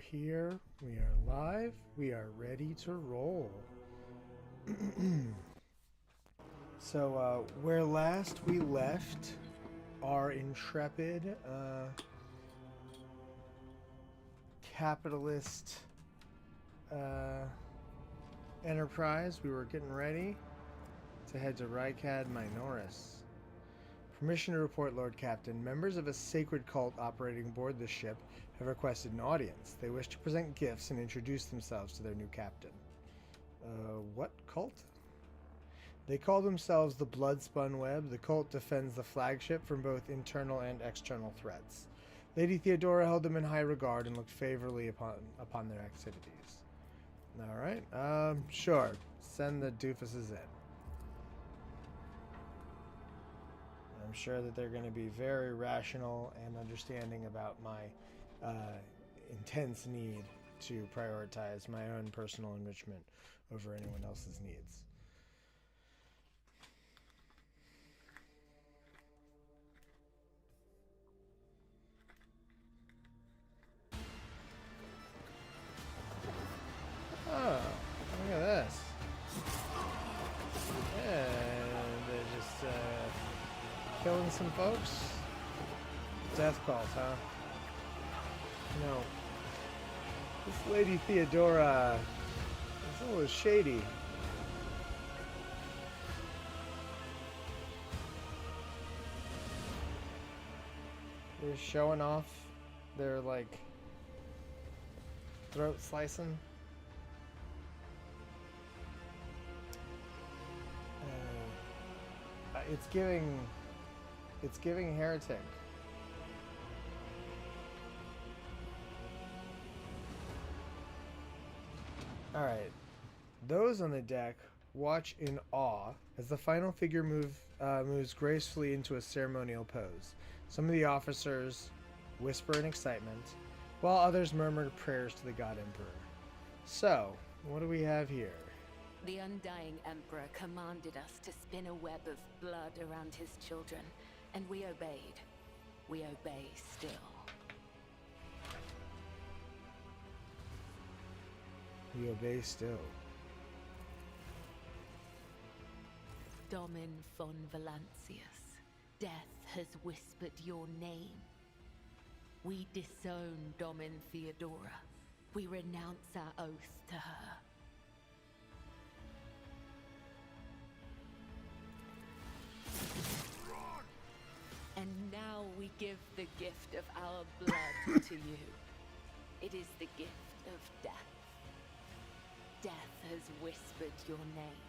here, we are live, we are ready to roll. So, where last we left our intrepid capitalist enterprise, we were getting ready to head to Rykad Minoris. Permission to report, Lord Captain. Members of a sacred cult operating aboard this ship have requested an audience. They wish to present gifts and introduce themselves to their new captain. What cult? They call themselves the Bloodspun Web. The cult defends the flagship from both internal and external threats. Lady Theodora held them in high regard and looked favorably upon their activities. Alright, sure. Send the doofuses in. I'm sure that they're going to be very rational and understanding about my intense need to prioritize my own personal enrichment over anyone else's needs. Oh, look at this. Yeah, they're just killing some folks. Death cult, huh? No. This Lady Theodora is a little shady. They're showing off their, like, throat slicing. It's giving heretic. Alright. Those on the deck watch in awe as the final figure moves gracefully into a ceremonial pose. Some of the officers whisper in excitement, while others murmur prayers to the God Emperor. So, what do we have here? The Undying Emperor commanded us to spin a web of blood around his children, and we obeyed. We obey still. We obey still. Domin von Valancius, death has whispered your name. We disown Domin Theodora. We renounce our oath to her. And now we give the gift of our blood to you. It is the gift of death. Death has whispered your name.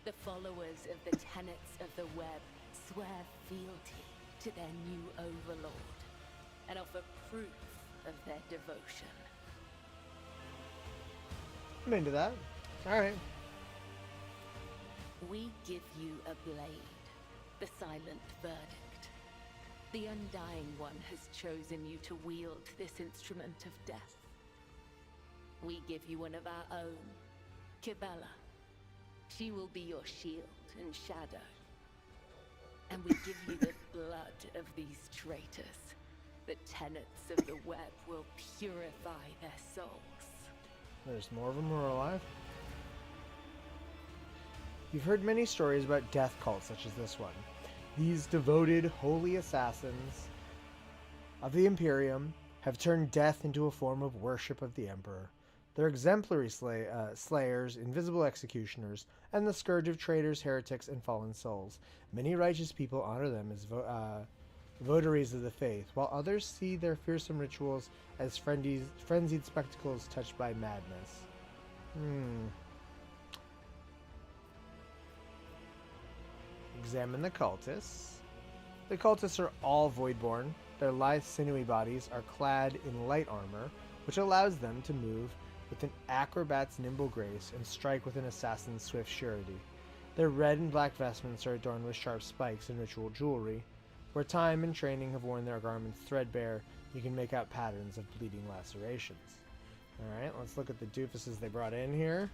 The followers of the tenets of the web swear fealty to their new overlord and offer proof of their devotion. I'm into that. Alright. We give you a blade, the silent verdict. The Undying One has chosen you to wield this instrument of death. We give you one of our own, Kibella. She will be your shield and shadow. And we give you the blood of these traitors. The tenets of the web will purify their souls. There's more of them who are alive. You've heard many stories about death cults such as this one. These devoted, holy assassins of the Imperium have turned death into a form of worship of the Emperor. They're exemplary slayers, invisible executioners, and the scourge of traitors, heretics, and fallen souls. Many righteous people honor them as votaries of the faith, while others see their fearsome rituals as frenzied spectacles touched by madness. Examine the cultists. The cultists are all voidborn. Their lithe, sinewy bodies are clad in light armor, which allows them to move with an acrobat's nimble grace and strike with an assassin's swift surety. Their red and black vestments are adorned with sharp spikes and ritual jewelry. Where time and training have worn their garments threadbare, you can make out patterns of bleeding lacerations. Alright, let's look at the doofuses they brought in here.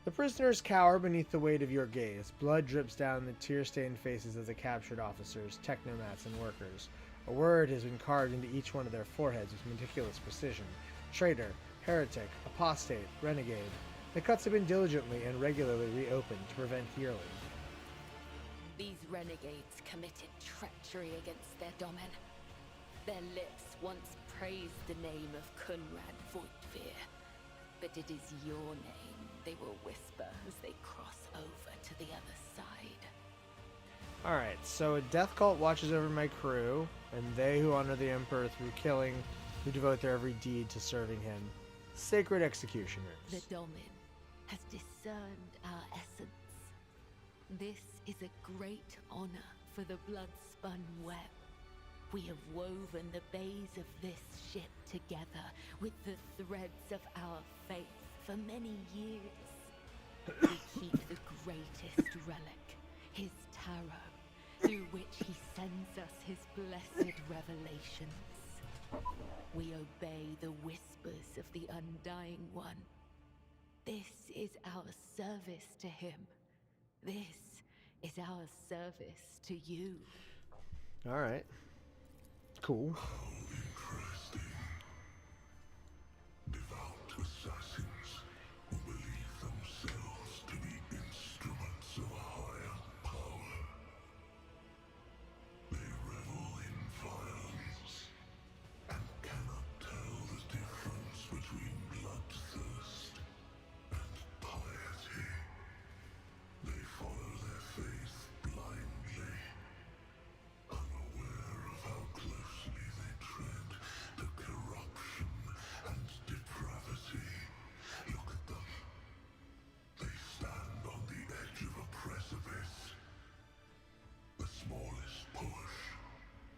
The prisoners cower beneath the weight of your gaze. Blood drips down the tear-stained faces of the captured officers, technomats, and workers. A word has been carved into each one of their foreheads with meticulous precision. Traitor, heretic, apostate, renegade. The cuts have been diligently and regularly reopened to prevent yearling. These renegades committed treachery against their domin. Their lips once praised the name of Kunrad Voigtveer, but it is your name they will whisper as they cross over to the other side. Alright, so a death cult watches over my crew, and they who honor the Emperor through killing, who devote their every deed to serving him. Sacred executioners. The Domin has discerned our essence. This is a great honor for the blood-spun web. We have woven the bays of this ship together with the threads of our faith for many years. We keep the greatest relic, his tarot, through which he sends us his blessed revelations. We obey the whispers of the Undying One. This is our service to him. This is our service to you. Alright. Cool. How interesting. Devout assassins who believe themselves to be instruments of a higher power. They revel in violence and cannot tell the difference between bloodthirst and piety. They follow their faith blindly, unaware of how closely they tread to corruption and depravity. Look at them. They stand on the edge of a precipice. The smallest push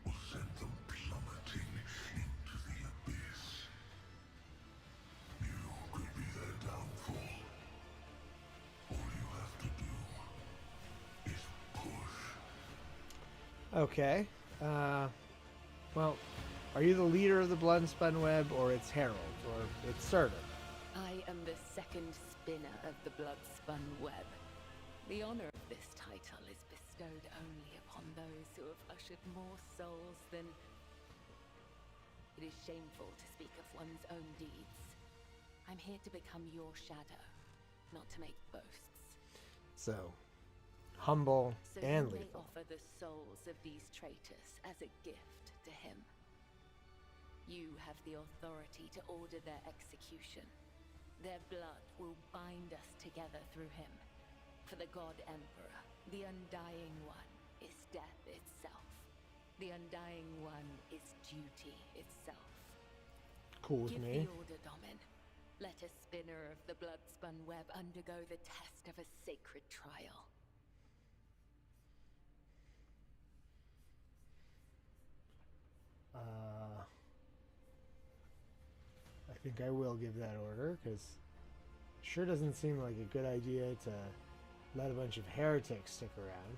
will send them plummeting into the abyss. You could be their downfall. All you have to do is push. Okay. Well, are you the leader of the Blood and Spun Web, or its herald, or its servant? I am the second spinner of the blood-spun web. The honor of this title is bestowed only upon those who have ushered more souls than... It is shameful to speak of one's own deeds. I'm here to become your shadow, not to make boasts. So, humble So and you may lethal. offer the souls of these traitors as a gift to him. You have the authority to order their execution. Their blood will bind us together through him. For the God Emperor, the Undying One, is death itself. The Undying One is duty itself. Cool with Give me. the order, Domin. Let a spinner of the blood-spun web undergo the test of a sacred trial. I think I will give that order, because sure doesn't seem like a good idea to let a bunch of heretics stick around.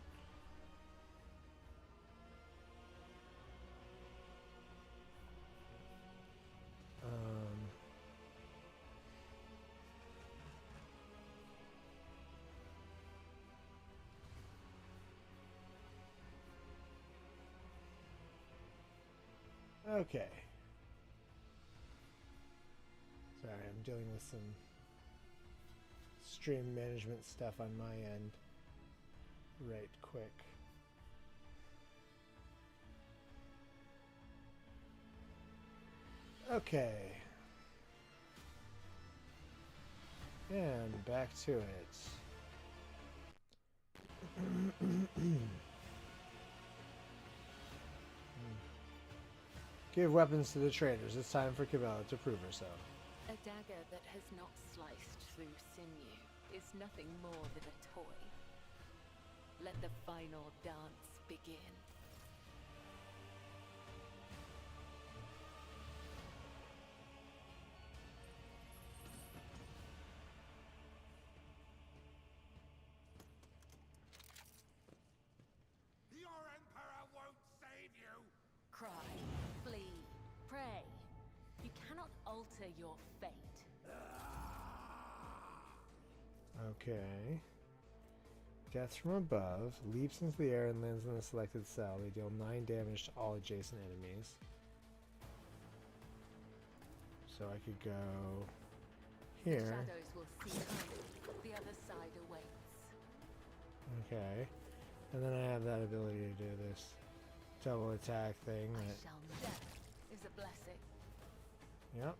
Okay. Sorry, I'm dealing with some stream management stuff on my end right quick. Okay. And back to it. Give weapons to the traitors. It's time for Cabela to prove herself. A dagger that has not sliced through sinew is nothing more than a toy. Let the final dance begin. Your Emperor won't save you! Cry, flee, pray. You cannot alter your fate. Okay. Death from above. Leaps into the air and lands in the selected cell. They deal 9 damage to all adjacent enemies. So I could go The here. shadows will see kindly. The other side awaits. Okay. And then I have that ability to do this double attack thing. I That, shall know. Death is a blessing. yep.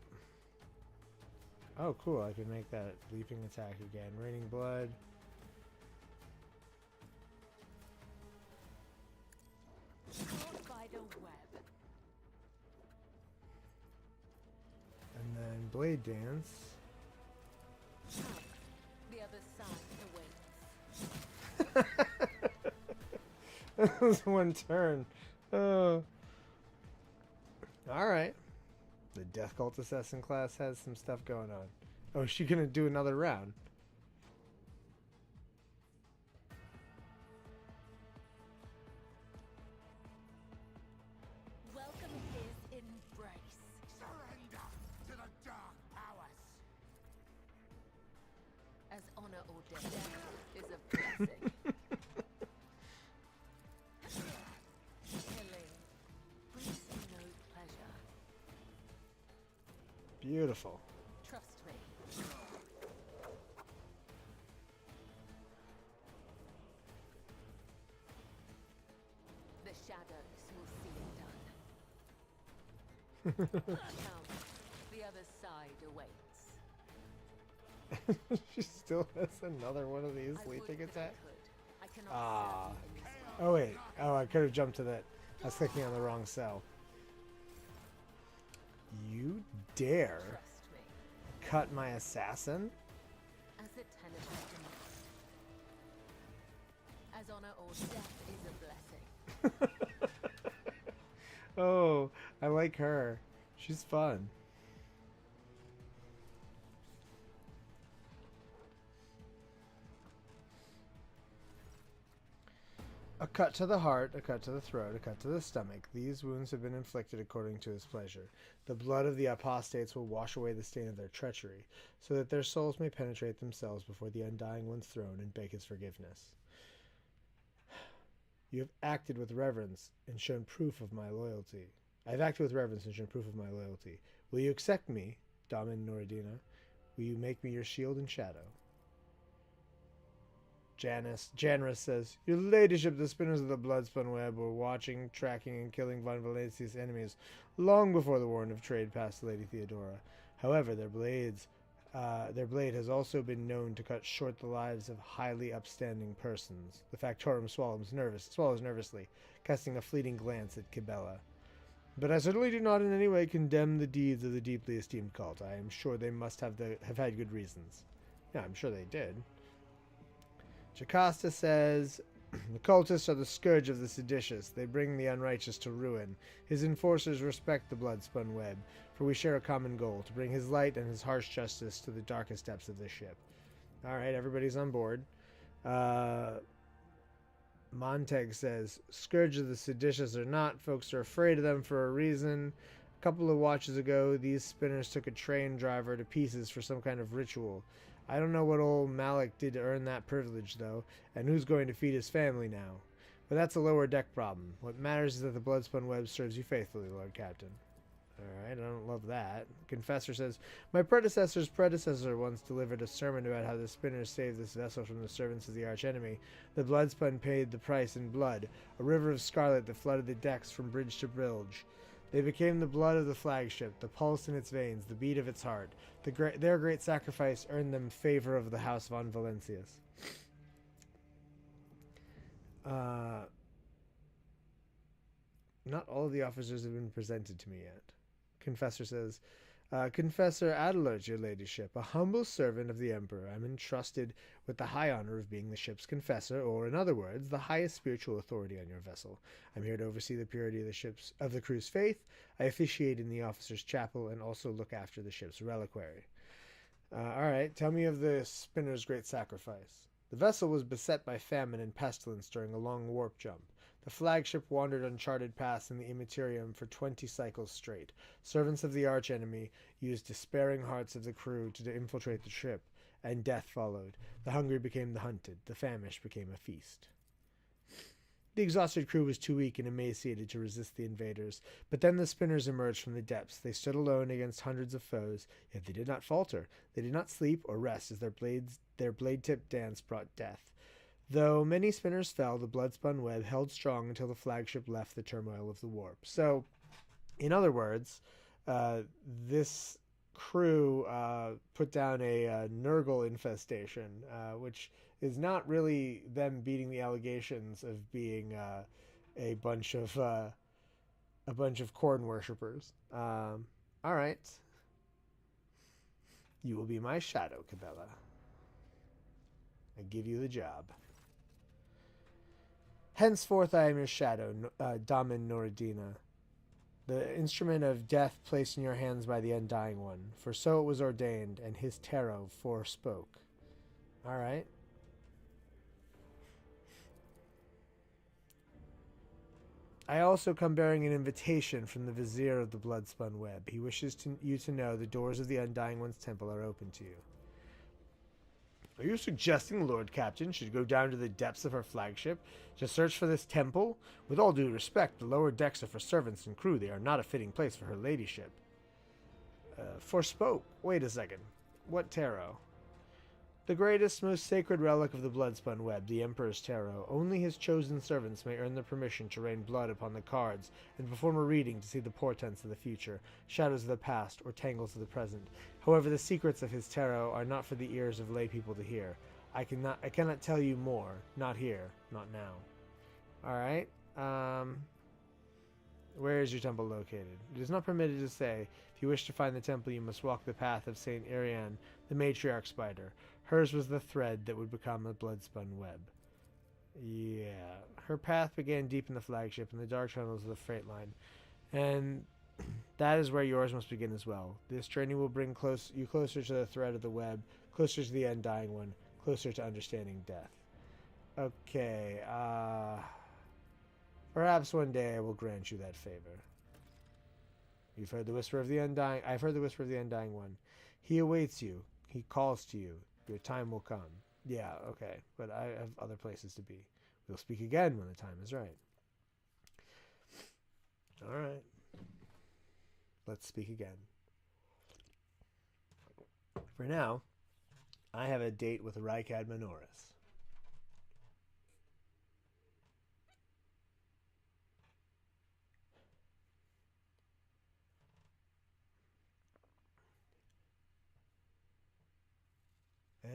Oh, cool. I can make that leaping attack again. Raining blood. Caught by the web. And then blade dance. Come. The other side awaits. That was one turn. Oh. Alright. The Death Cult Assassin class has some stuff going on. Oh, is she gonna do another round? Welcome his embrace. Surrender to the dark powers. As honor or death is a blessing. Killing brings me no pleasure. Beautiful. Trust me. The shadows will see it done. Come, the other side awaits. She still has another one of these I would leaping that I attacks. could. I cannot Ah. serve you in this way. Oh wait. Oh, I could have jumped to that. I was clicking on the wrong cell. You dare Trust me. cut my assassin? As a tenet as honor or death is a blessing. Oh, I like her. She's fun. A cut to the heart, a cut to the throat, a cut to the stomach. These wounds have been inflicted according to his pleasure. The blood of the apostates will wash away the stain of their treachery, so that their souls may penetrate themselves before the Undying One's throne and beg his forgiveness. You have acted with reverence and shown proof of my loyalty. I have acted with reverence and shown proof of my loyalty. Will you accept me, Damin Noradina? Will you make me your shield and shadow? Janus says, Your ladyship, the spinners of the Bloodspun Web were watching, tracking, and killing Von Valencia's enemies long before the warrant of trade passed Lady Theodora. However, their blade has also been known to cut short the lives of highly upstanding persons. The factotum swallows nervously, casting a fleeting glance at Kibella. But I certainly do not in any way condemn the deeds of the deeply esteemed cult. I am sure they must have had good reasons. Yeah, I'm sure they did. Jocasta says, The cultists are the scourge of the seditious. They bring the unrighteous to ruin. His enforcers respect the Bloodspun Web, for we share a common goal, to bring his light and his harsh justice to the darkest depths of this ship. Alright, everybody's on board. Monteg says, Scourge of the seditious or not, folks are afraid of them for a reason. A couple of watches ago, these spinners took a train driver to pieces for some kind of ritual. I don't know what old Malik did to earn that privilege, though, and who's going to feed his family now. But that's a lower deck problem. What matters is that the Bloodspun Web serves you faithfully, Lord Captain. Alright, I don't love that. Confessor says, My predecessor's predecessor once delivered a sermon about how the spinners saved this vessel from the servants of the archenemy. The Bloodspun paid the price in blood, a river of scarlet that flooded the decks from bridge to bridge. They became the blood of the flagship, the pulse in its veins, the beat of its heart. Their great sacrifice earned them favor of the House von Valencius. Not all of the officers have been presented to me yet. Confessor says, Confessor Adelard, your ladyship, a humble servant of the Emperor. I'm entrusted with the high honor of being the ship's confessor, or in other words, the highest spiritual authority on your vessel. I'm here to oversee the purity of the crew's faith. I officiate in the officer's chapel and also look after the ship's reliquary. Alright, tell me of the spinner's great sacrifice. The vessel was beset by famine and pestilence during a long warp jump. The flagship wandered uncharted paths in the immaterium for 20 cycles straight. Servants of the archenemy used despairing hearts of the crew to infiltrate the ship, and death followed. The hungry became the hunted. The famished became a feast. The exhausted crew was too weak and emaciated to resist the invaders, but then the spinners emerged from the depths. They stood alone against hundreds of foes, yet they did not falter. They did not sleep or rest as their blade-tipped dance brought death. Though many spinners fell, the blood-spun web held strong until the flagship left the turmoil of the warp. So, in other words, this crew put down a Nurgle infestation, which is not really them beating the allegations of being a bunch of corn worshippers. All right, you will be my shadow, Cabela. I give you the job. Henceforth I am your shadow, Damin Noradina, the instrument of death placed in your hands by the Undying One, for so it was ordained, and his tarot forespoke. All right. I also come bearing an invitation from the Vizier of the Bloodspun Web. He wishes you to know the doors of the Undying One's temple are open to you. Are you suggesting the Lord Captain should go down to the depths of her flagship to search for this temple? With all due respect, the lower decks are for servants and crew. They are not a fitting place for her ladyship. Forspoke. Wait a second. What tarot? The greatest, most sacred relic of the Bloodspun Web, the Emperor's Tarot. Only his chosen servants may earn the permission to rain blood upon the cards and perform a reading to see the portents of the future, shadows of the past, or tangles of the present. However, the secrets of his tarot are not for the ears of lay people to hear. I cannot tell you more. Not here. Not now. Alright. Where is your temple located? It is not permitted to say. If you wish to find the temple, you must walk the path of Saint Ariane, the matriarch spider. Hers was the thread that would become a blood-spun web. Yeah. Her path began deep in the flagship, in the dark tunnels of the freight line. And that is where yours must begin as well. This journey will bring you closer to the thread of the web, closer to the Undying One, closer to understanding death. Okay, perhaps one day I will grant you that favor. You've heard the whisper of the Undying... I've heard the whisper of the Undying One. He awaits you. He calls to you. Your time will come. Yeah, okay, but I have other places to be. We'll speak again when the time is right. All right. Let's speak again. For now, I have a date with Rykad Minoris.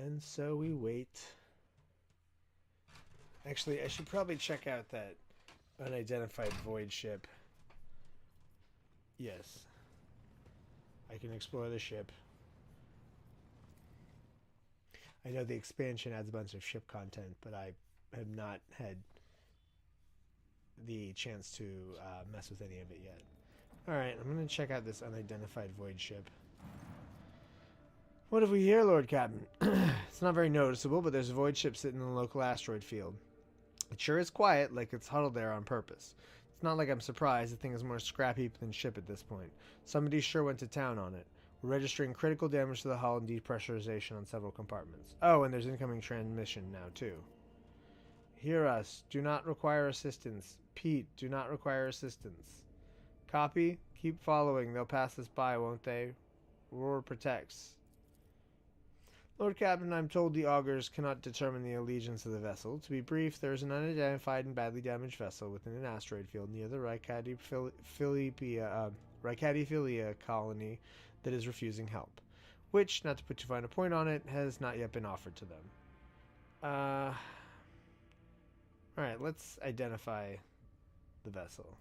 And so we wait. Actually, I should probably check out that unidentified void ship. Yes. I can explore the ship. I know the expansion adds a bunch of ship content, but I have not had the chance to mess with any of it yet. Alright, I'm going to check out this unidentified void ship. What have we here, Lord Captain? It's not very noticeable, but there's a void ship sitting in the local asteroid field. It sure is quiet, like it's huddled there on purpose. It's not like I'm surprised. The thing is more scrap heap than ship at this point. Somebody sure went to town on it. We're registering critical damage to the hull and depressurization on several compartments. Oh, and there's incoming transmission now, too. Hear us. Do not require assistance. Pete, do not require assistance. Copy? Keep following. They'll pass us by, won't they? Roar protects. Lord Captain, I'm told the augurs cannot determine the allegiance of the vessel. To be brief, there is an unidentified and badly damaged vessel within an asteroid field near the Rykadiphilia colony that is refusing help, which, not to put too fine a point on it, has not yet been offered to them. Alright, let's identify the vessel.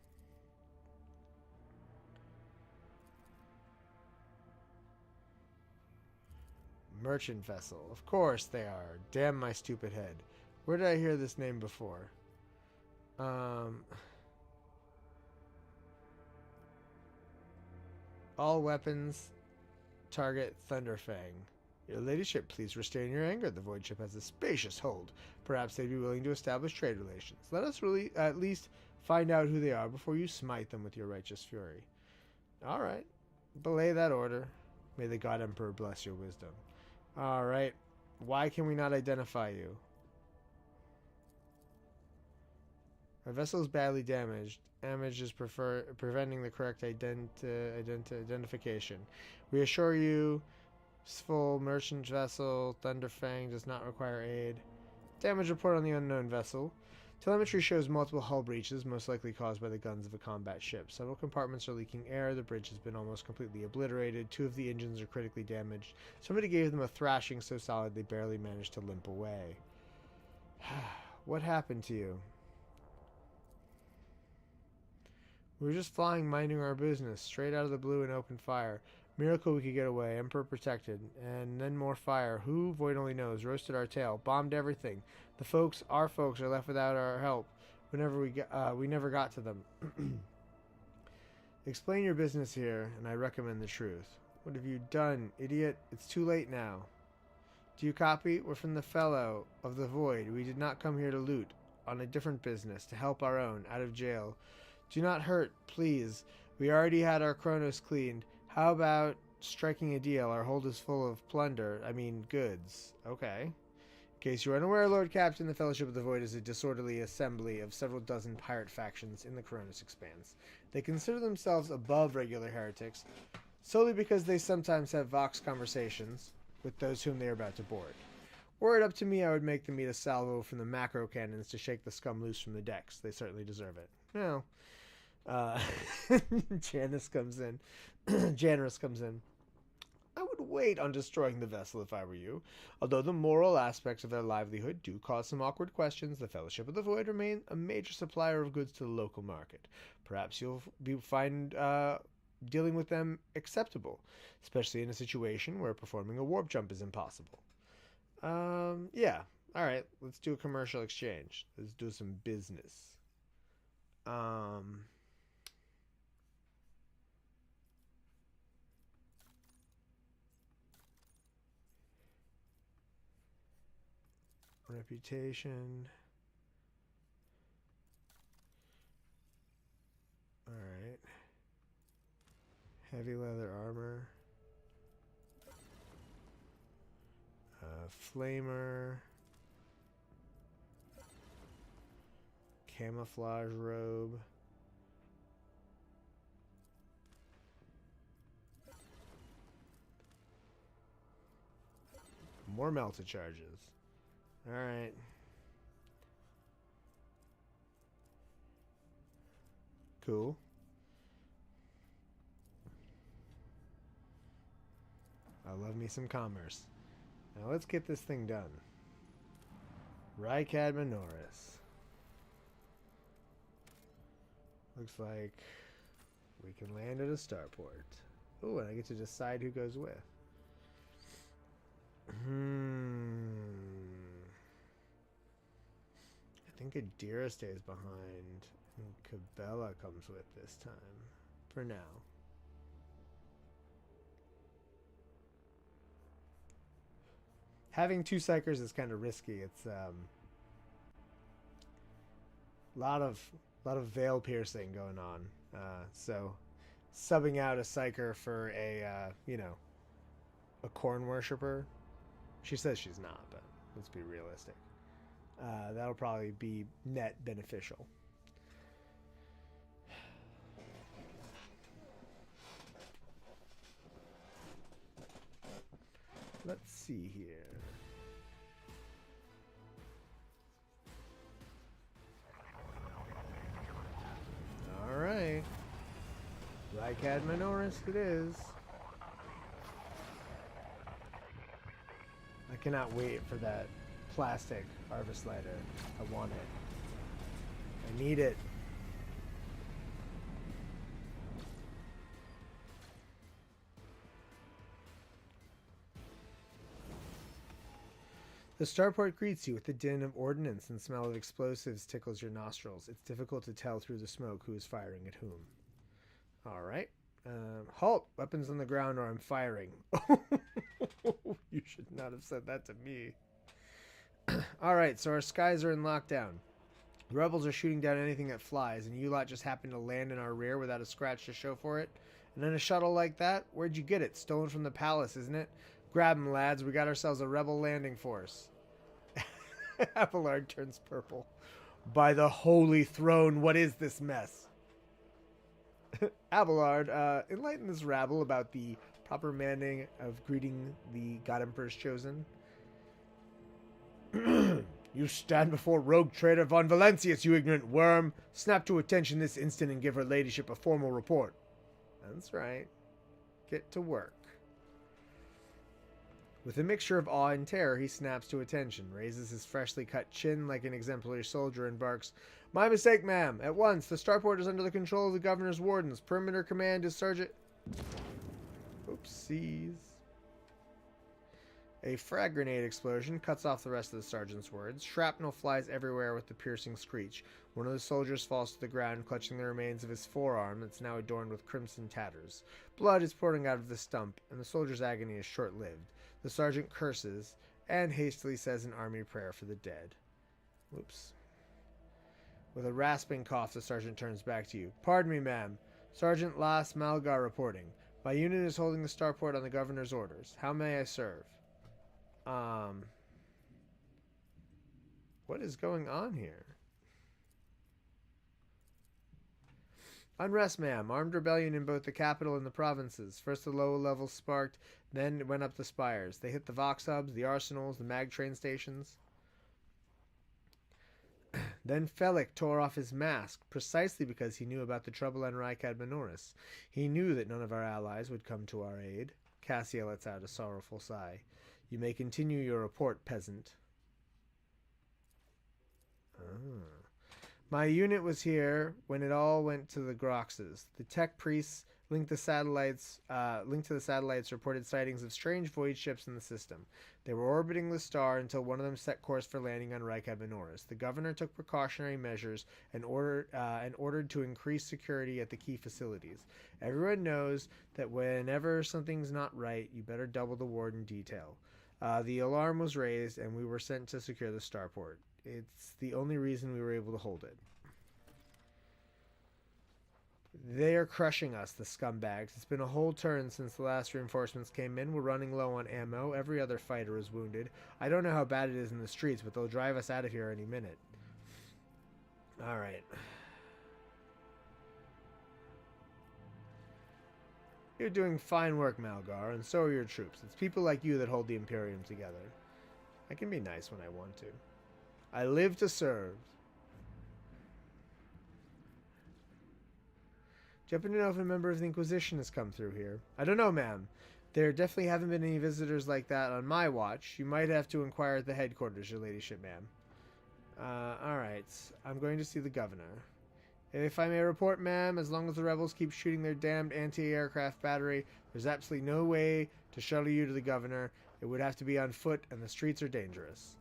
Merchant vessel. Of course they are. Damn my stupid head. Where did I hear this name before? All weapons target Thunderfang. Your ladyship, please restrain your anger. The void ship has a spacious hold. Perhaps they'd be willing to establish trade relations. Let us really at least find out who they are before you smite them with your righteous fury. Alright. Belay that order. May the God Emperor bless your wisdom. Alright. Why can we not identify you? Our vessel is badly damaged. Damage is preventing the correct identification. We assure you, full merchant vessel Thunderfang does not require aid. Damage report on the unknown vessel. Telemetry shows multiple hull breaches, most likely caused by the guns of a combat ship. Several compartments are leaking air. The bridge has been almost completely obliterated. 2 of the engines are critically damaged. Somebody gave them a thrashing so solid they barely managed to limp away. What happened to you? We were just flying, minding our business, straight out of the blue and opened fire. Miracle we could get away. Emperor protected. And then more fire. Who? Void only knows. Roasted our tail. Bombed everything. The folks, our folks, are left without our help. We never got to them. Explain your business here, and I recommend the truth. What have you done, idiot? It's too late now. Do you copy? We're from the Fellow of the Void. We did not come here to loot. On a different business, to help our own, out of jail. Do not hurt, please. We already had our Chronos cleaned. How about striking a deal? Our hold is full of plunder. I mean, goods. Okay. In case you're unaware, Lord Captain, the Fellowship of the Void is a disorderly assembly of several dozen pirate factions in the Chronos Expanse. They consider themselves above regular heretics, solely because they sometimes have vox conversations with those whom they are about to board. Were it up to me, I would make them eat a salvo from the macro cannons to shake the scum loose from the decks. They certainly deserve it. No. Janus comes in. Janus comes in. I would wait on destroying the vessel if I were you. Although the moral aspects of their livelihood do cause some awkward questions, the Fellowship of the Void remain a major supplier of goods to the local market. Perhaps you'll find dealing with them acceptable, especially in a situation where performing a warp jump is impossible. Yeah. All right, let's do a commercial exchange. Let's do some business. Reputation. Alright. Heavy leather armor. Flamer. Camouflage robe. More melted charges. Alright. Cool. I love me some commerce. Now let's get this thing done. Rykad Minoris. Looks like we can land at a starport. Ooh, and I get to decide who goes with. I think Adira stays behind, and Cabela comes with this time. For now. Having 2 psychers is kind of risky. It's a lot of veil piercing going on. So subbing out a psyker for a a corn worshiper. She says she's not, but let's be realistic. That'll probably be net beneficial. Let's see here. All right. Rykad Minoris it is. I cannot wait for that plastic harvest lighter. I want it. I need it. The starport greets you with the din of ordnance and smell of explosives tickles your nostrils. It's difficult to tell through the smoke who is firing at whom. All right. Halt! Weapons on the ground or I'm firing. You should not have said that to me. Alright, so our skies are in lockdown. The rebels are shooting down anything that flies, and you lot just happen to land in our rear without a scratch to show for it. And then a shuttle like that? Where'd you get it? Stolen from the palace, isn't it? Grab 'em, lads. We got ourselves a rebel landing force. Abelard turns purple. By the holy throne, what is this mess? Abelard, enlighten this rabble about the proper manning of greeting the God Emperor's chosen. You stand before rogue traitor Von Valentius, you ignorant worm. Snap to attention this instant and give her ladyship a formal report. That's right. Get to work. With a mixture of awe and terror, he snaps to attention, raises his freshly cut chin like an exemplary soldier, and barks, "My mistake, ma'am. At once. The starport is under the control of the governor's wardens. Perimeter command is Sergeant..." Oopsies. A frag grenade explosion cuts off the rest of the sergeant's words. Shrapnel flies everywhere with the piercing screech. One of the soldiers falls to the ground, clutching the remains of his forearm that's now adorned with crimson tatters. Blood is pouring out of the stump, and the soldier's agony is short-lived. The sergeant curses and hastily says an army prayer for the dead. Whoops. With a rasping cough, the sergeant turns back to you. "Pardon me, ma'am. Sergeant Las Malgar reporting. My unit is holding the starport on the governor's orders. How may I serve?" What is going on here? "Unrest, ma'am. Armed rebellion in both the capital and the provinces. First the lower levels sparked, then it went up the spires. They hit the Vox hubs, the arsenals, the mag train stations. Then Felix tore off his mask, precisely because he knew about the trouble on Rykad Minoris. He knew that none of our allies would come to our aid." Cassia lets out a sorrowful sigh. "You may continue your report, peasant." "My unit was here when it all went to the Groxes. The tech priests linked to the satellites reported sightings of strange void ships in the system. They were orbiting the star until one of them set course for landing on Rykad Minoris. The governor took precautionary measures and ordered to increase security at the key facilities. Everyone knows that whenever something's not right, you better double the ward in detail. The alarm was raised, and we were sent to secure the starport. It's the only reason we were able to hold it. They are crushing us, the scumbags. It's been a whole turn since the last reinforcements came in. We're running low on ammo. Every other fighter is wounded. I don't know how bad it is in the streets, but they'll drive us out of here any minute." Alright. "You're doing fine work, Malgar, and so are your troops. It's people like you that hold the Imperium together. I can be nice when I want to. I live to serve." "Do you happen to know if a member of the Inquisition has come through here?" "I don't know, ma'am. There definitely haven't been any visitors like that on my watch. You might have to inquire at the headquarters, your ladyship, ma'am." Alright. "I'm going to see the governor. If I may report, ma'am, as long as the rebels keep shooting their damned anti-aircraft battery, there's absolutely no way to shuttle you to the governor. It would have to be on foot, and the streets are dangerous."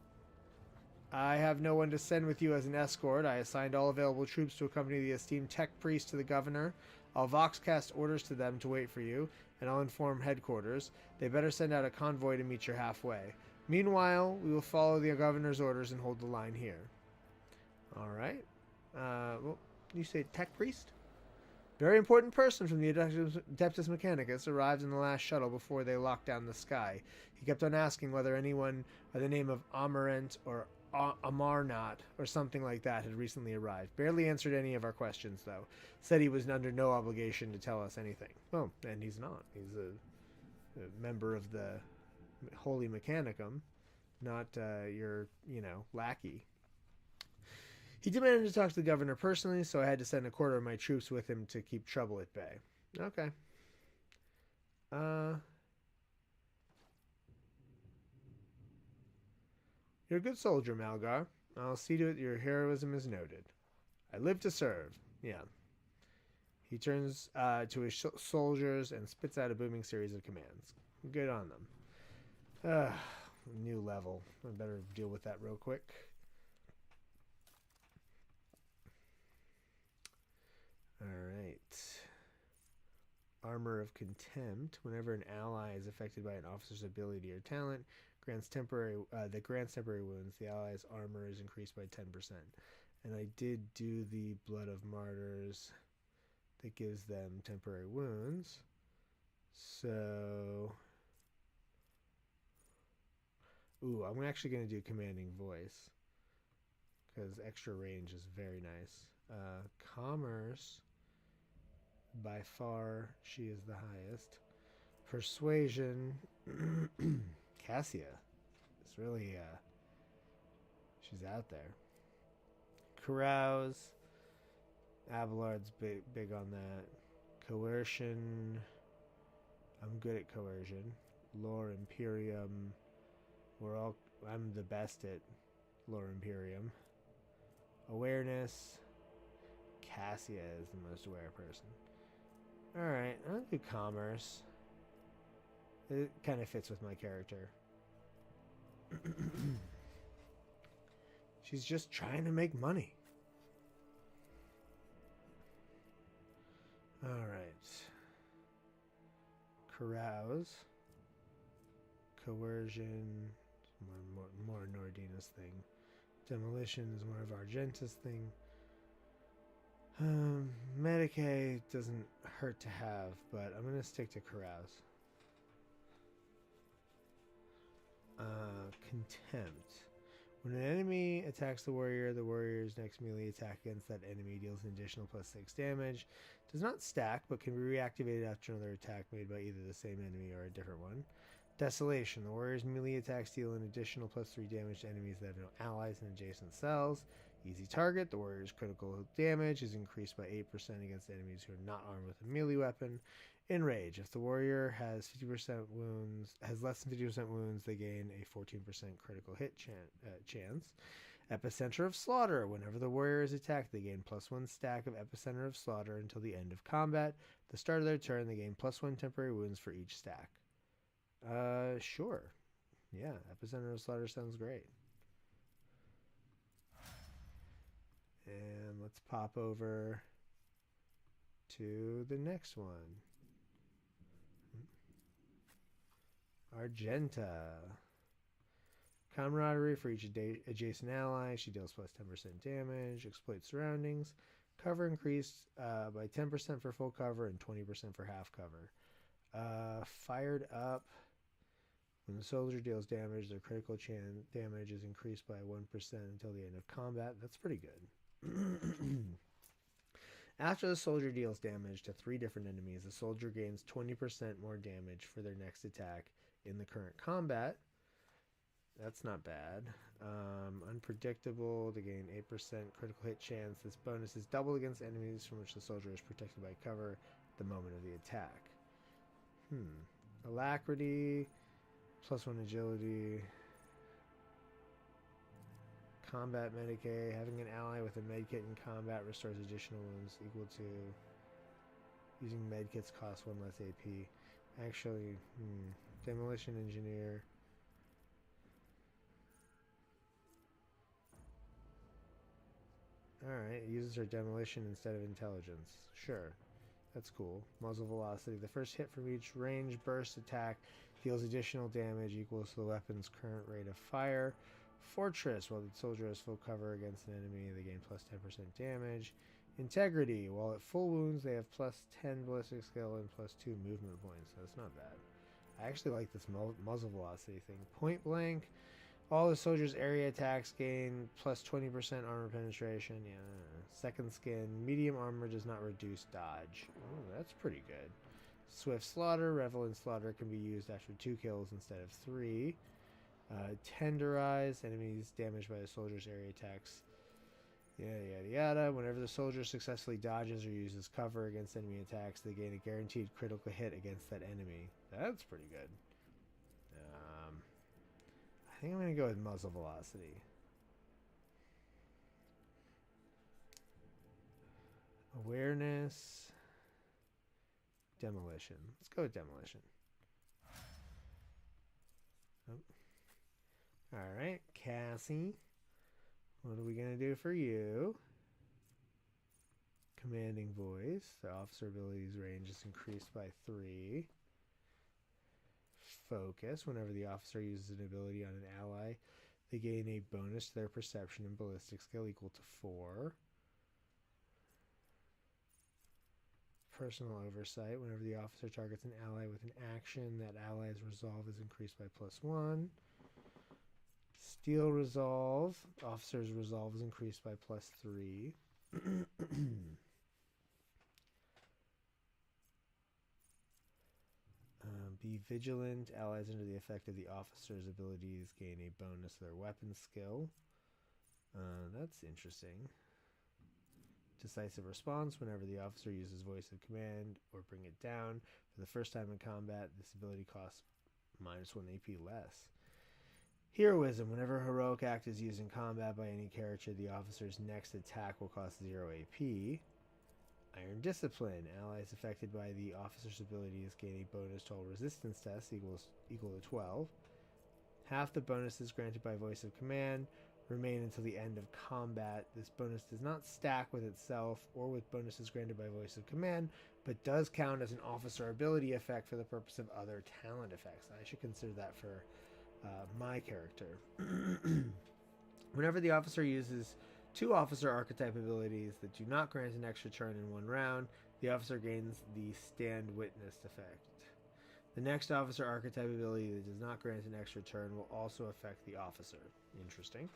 "I have no one to send with you as an escort. I assigned all available troops to accompany the esteemed tech priest to the governor. I'll voxcast orders to them to wait for you, and I'll inform headquarters. They better send out a convoy to meet you halfway. Meanwhile, we will follow the governor's orders and hold the line here." Alright. Well, you say tech priest? "Very important person from the Adeptus Mechanicus arrived in the last shuttle before they locked down the sky. He kept on asking whether anyone by the name of Amarant or Amarnat or something like that had recently arrived. Barely answered any of our questions, though. Said he was under no obligation to tell us anything." Well, and he's not. He's a member of the Holy Mechanicum, not your, lackey. "He demanded to talk to the governor personally, so I had to send a quarter of my troops with him to keep trouble at bay." Okay. "You're a good soldier, Malgar. I'll see to it your heroism is noted." "I live to serve." Yeah. He turns to his soldiers and spits out a booming series of commands. Good on them. New level. I better deal with that real quick. Alright. Armor of Contempt. Whenever an ally is affected by an officer's ability or talent, grants temporary wounds. The ally's armor is increased by 10%. And I did do the Blood of Martyrs that gives them temporary wounds. So... I'm actually going to do Commanding Voice. because extra range is very nice. Commerce, by far, she is the highest. Persuasion, Cassia is really, she's out there. Carouse, Abelard's big on that. Coercion, I'm good at coercion. Lore Imperium, I'm the best at Lore Imperium. Awareness, Cassia is the most aware person. Alright, I'll do commerce. It kind of fits with my character. She's just trying to make money. Alright. Carouse. Coercion. More Nordina's thing. Demolition is more of Argenta's thing. Medicaid doesn't hurt to have, but I'm going to stick to Carouse. Contempt. When an enemy attacks the warrior's next melee attack against that enemy deals an additional +6 damage. Does not stack, but can be reactivated after another attack made by either the same enemy or a different one. Desolation. The warrior's melee attacks deal an additional +3 damage to enemies that have no allies in adjacent cells. Easy target. The warrior's critical damage is increased by 8% against enemies who are not armed with a melee weapon. Enrage. If the warrior has 50% wounds, has less than 50% wounds, they gain a 14% critical hit chance. Epicenter of Slaughter. Whenever the warrior is attacked, they gain +1 stack of Epicenter of Slaughter until the end of combat. At the start of their turn, they gain +1 temporary wounds for each stack. Sure. Yeah, Epicenter of Slaughter sounds great. And let's pop over to the next one. Argenta. Camaraderie for each adjacent ally. She deals +10% damage. Exploit surroundings. Cover increased by 10% for full cover and 20% for half cover. Fired up. When the soldier deals damage, their critical damage is increased by 1% until the end of combat. That's pretty good. After the soldier deals damage to 3 different enemies, the soldier gains 20% more damage for their next attack in the current combat. That's not bad. Unpredictable. They gain 8% critical hit chance. This bonus is doubled against enemies from which the soldier is protected by cover at the moment of the attack. Alacrity. +1 agility. Combat Medicaid. Having an ally with a medkit in combat restores additional wounds equal to... Using medkits costs 1 less AP. Actually, Demolition Engineer. Alright, it uses her demolition instead of intelligence. Sure. That's cool. Muzzle velocity. The first hit from each range burst attack deals additional damage equals to the weapon's current rate of fire. Fortress. While the soldier has full cover against an enemy, they gain +10% damage. Integrity. While at full wounds, they have +10 ballistic skill and +2 movement points. That's not bad. I actually like this muzzle velocity thing. Point blank. All the soldiers' area attacks gain +20% armor penetration. Yeah. Second skin. Medium armor does not reduce dodge. Oh, that's pretty good. Swift Slaughter. Revel Slaughter can be used after 2 kills instead of 3. Tenderize. Enemies damaged by the soldier's area attacks. Yada yada yada. Whenever the soldier successfully dodges or uses cover against enemy attacks, they gain a guaranteed critical hit against that enemy. That's pretty good. I think I'm going to go with muzzle velocity. Awareness. Demolition. Let's go with demolition. Oh. Alright, Cassie. What are we going to do for you? Commanding voice. The officer ability's range is increased by 3. Focus. Whenever the officer uses an ability on an ally, they gain a bonus to their perception and ballistic skill equal to 4. Personal oversight. Whenever the officer targets an ally with an action, that ally's resolve is increased by +1. Steel resolve. Officer's resolve is increased by +3. Be vigilant. Allies under the effect of the officer's abilities gain a bonus to their weapon skill. That's interesting. Decisive response. Whenever the officer uses voice of command or bring it down for the first time in combat, this ability costs -1 AP less. Heroism. Whenever a heroic act is used in combat by any character, the officer's next attack will cost 0 AP. Iron Discipline. Allies affected by the officer's abilities gain a bonus to all resistance tests equal to 12. Half the bonuses granted by voice of command remain until the end of combat. This bonus does not stack with itself or with bonuses granted by voice of command, but does count as an officer ability effect for the purpose of other talent effects. I should consider that for my character. Whenever the officer uses 2 officer archetype abilities that do not grant an extra turn in one round, the officer gains the stand witnessed effect. The next officer archetype ability that does not grant an extra turn will also affect the officer. Interesting.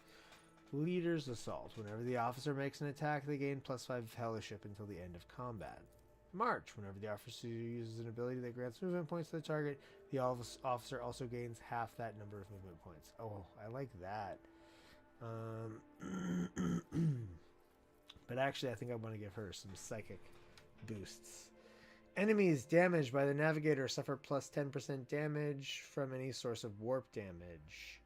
Leader's Assault. Whenever the officer makes an attack, they gain +5 fellowship until the end of combat. March. Whenever the officer uses an ability that grants movement points to the target, the officer also gains half that number of movement points. Oh, I like that. But actually, I think I want to give her some psychic boosts. Enemies damaged by the navigator suffer +10% damage from any source of warp damage.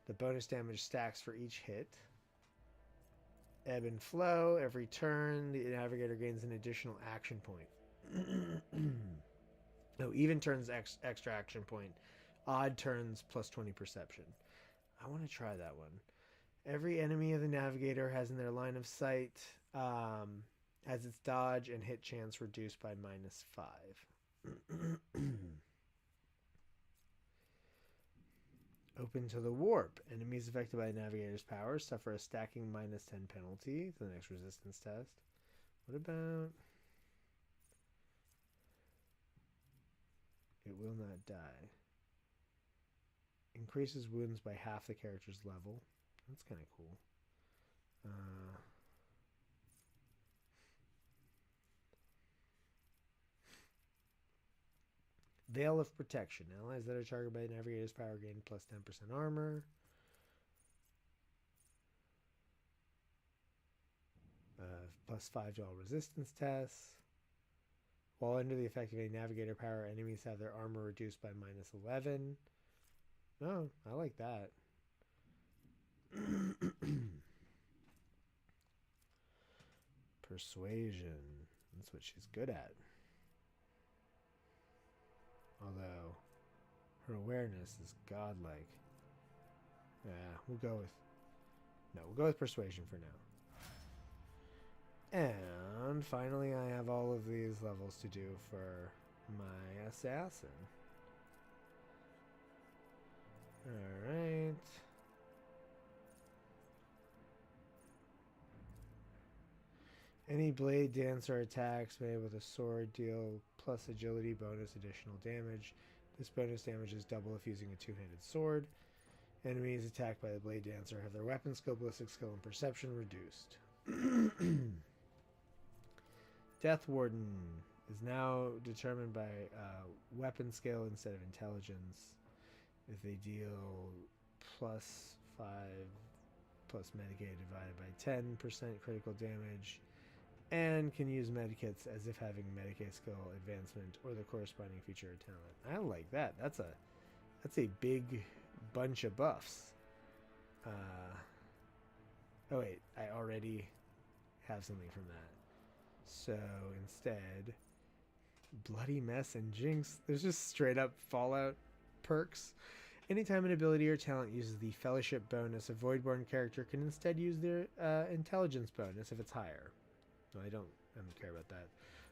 The bonus damage stacks for each hit. Ebb and flow. Every turn, the navigator gains an additional action point. No, even turns extra action point. Odd turns +20 perception. I want to try that one. Every enemy of the navigator has in their line of sight has its dodge and hit chance reduced by -5. Open to the warp. Enemies affected by the navigator's powers suffer a stacking -10 penalty to the next resistance test. What about... It will not die. Increases wounds by half the character's level. That's kind of cool. Veil of Protection. Allies that are targeted by the navigator's power gain +10% armor. +5 to all resistance tests. While under the effect of a navigator power, enemies have their armor reduced by -11. Oh, I like that. Persuasion. That's what she's good at. Although her awareness is godlike. Yeah, we'll go with persuasion for now. And finally, I have all of these levels to do for my assassin. Alright. Any blade dancer attacks made with a sword deal plus agility bonus additional damage. This bonus damage is double if using a two-handed sword. Enemies attacked by the blade dancer have their weapon skill, ballistic skill, and perception reduced. Death Warden is now determined by weapon skill instead of intelligence. If they deal +5 plus Medicaid divided by 10% critical damage, and can use medikits as if having Medicaid skill advancement or the corresponding feature or talent. I like that. That's a big bunch of buffs. Oh wait, I already have something from that. So instead, Bloody Mess and Jinx. There's just straight up Fallout perks. Anytime an ability or talent uses the Fellowship bonus, a Voidborn character can instead use their Intelligence bonus if it's higher. No, I don't care about that.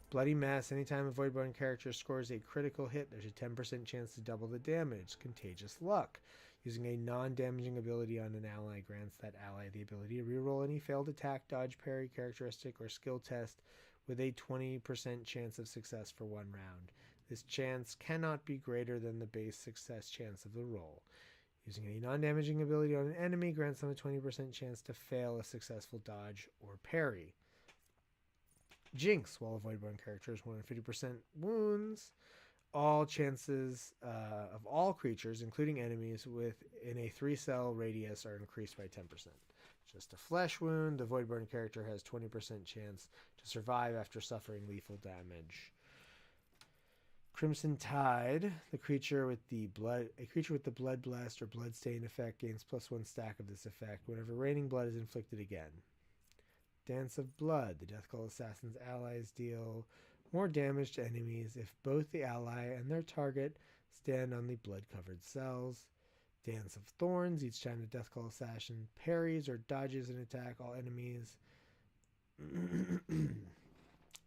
Bloody Mess. Anytime a Voidborn character scores a critical hit, there's a 10% chance to double the damage. Contagious Luck. Using a non-damaging ability on an ally grants that ally the ability to reroll any failed attack, dodge, parry, characteristic, or skill test with a 20% chance of success for 1 round. This chance cannot be greater than the base success chance of the roll. Using any non-damaging ability on an enemy grants them a 20% chance to fail a successful dodge or parry. Jinx, while a Voidborn character is 150% wounds, all chances of all creatures, including enemies, within a 3-cell radius are increased by 10%. Just a flesh wound, the Voidborn character has 20% chance to survive after suffering lethal damage. Crimson Tide, a creature with the blood blessed or bloodstained effect gains +1 stack of this effect whenever raining blood is inflicted again. Dance of Blood, the Deathcall Assassin's allies deal more damage to enemies if both the ally and their target stand on the blood-covered cells. Dance of Thorns, each time the Deathcall Assassin parries or dodges an attack, all enemies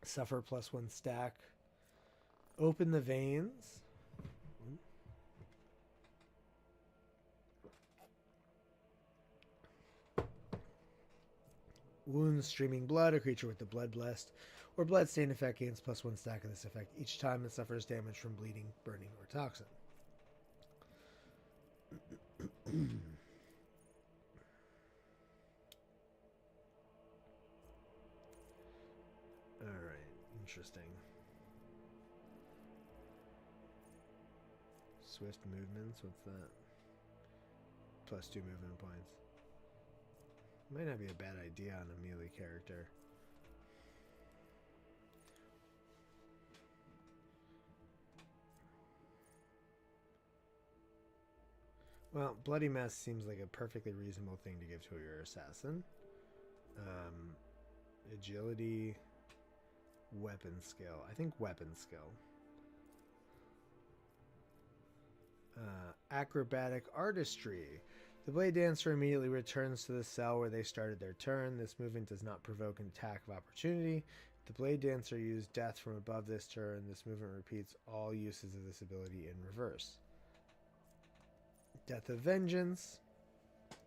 suffer +1 stack. Open the Veins. Wounds streaming blood. A creature with the blood blessed or bloodstained effect gains +1 stack of this effect each time it suffers damage from bleeding, burning, or toxin. Alright, interesting. Swift movements, what's that? +2 movement points. Might not be a bad idea on a melee character. Well, Bloody Mess seems like a perfectly reasonable thing to give to your assassin. Agility, weapon skill. I think weapon skill. Acrobatic Artistry. The Blade Dancer immediately returns to the cell where they started their turn. This movement does not provoke an attack of opportunity. The Blade Dancer used Death from above this turn. This movement repeats all uses of this ability in reverse. Death of Vengeance.